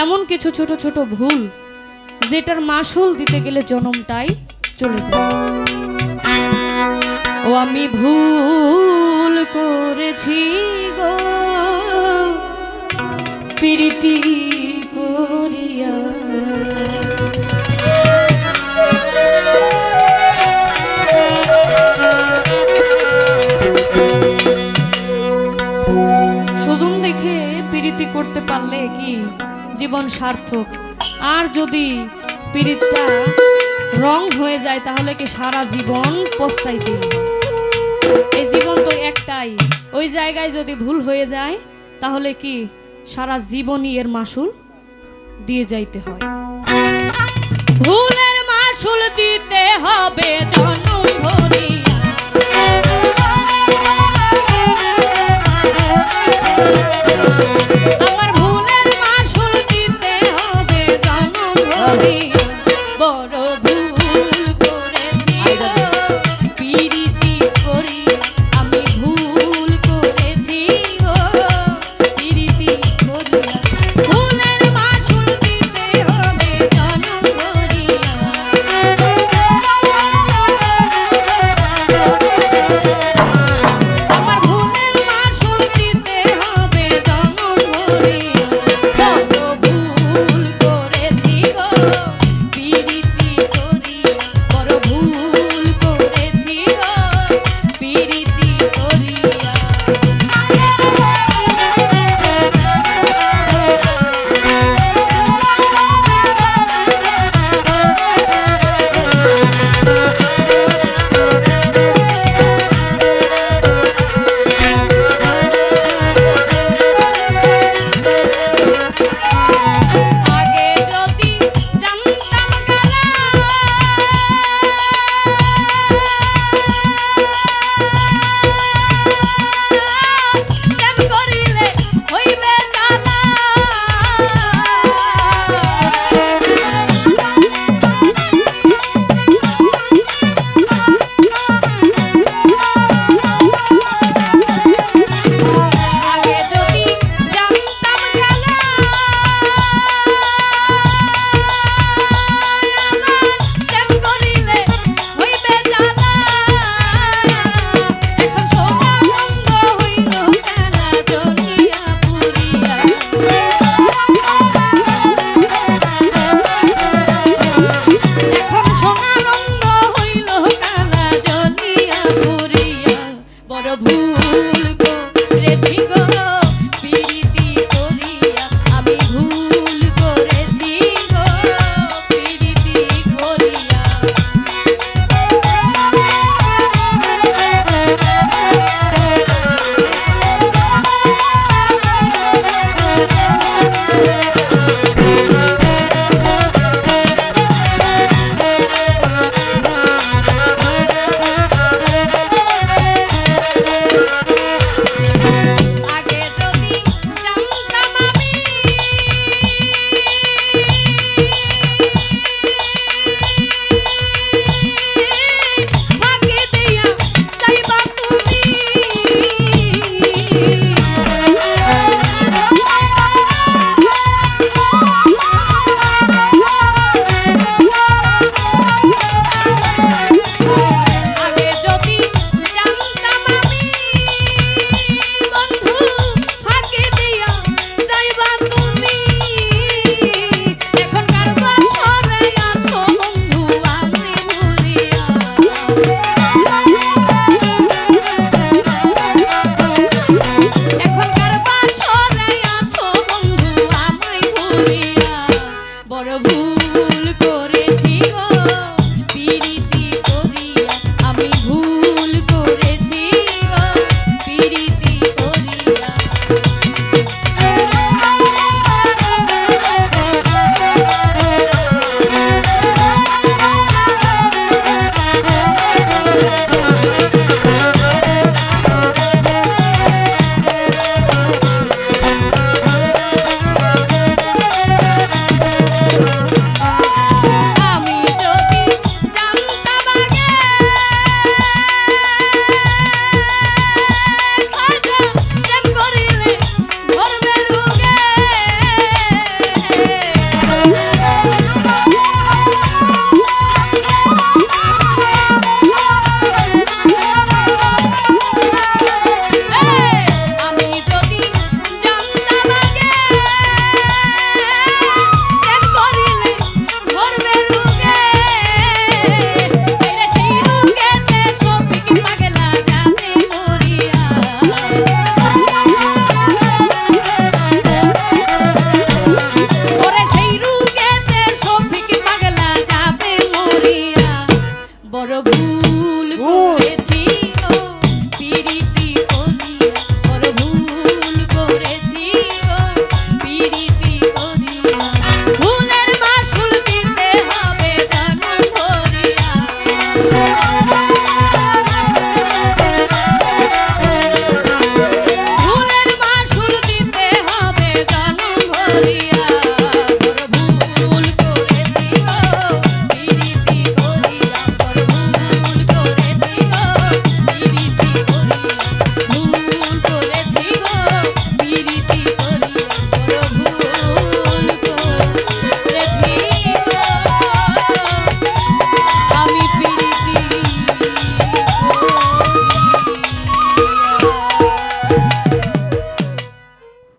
এমন কিছু ছোট ছোট ভুল যেটার মাসুল দিতে গেলে জনমটাই চলে যায়। ও আমি ভুল করেছি গো প্রীতি করিয়া, সুজন দেখে প্রীতি করতে পারলে কি জীবন সার্থক, আর যদি প্রীতিটা রং হয়ে যায় তাহলে কি সারা জীবন পস্তাইতে। এই জীবন তো একটাই, ওই জায়গায় যদি ভুল হয়ে যায় তাহলে কি সারা জীবনই এর মাসুল দিয়ে যাইতে হয়। ভুলের মাসুল দিতে হবে জনম ভরিয়া, আমার ভুলের মাসুল দিতে হবে জনম ভরিয়া।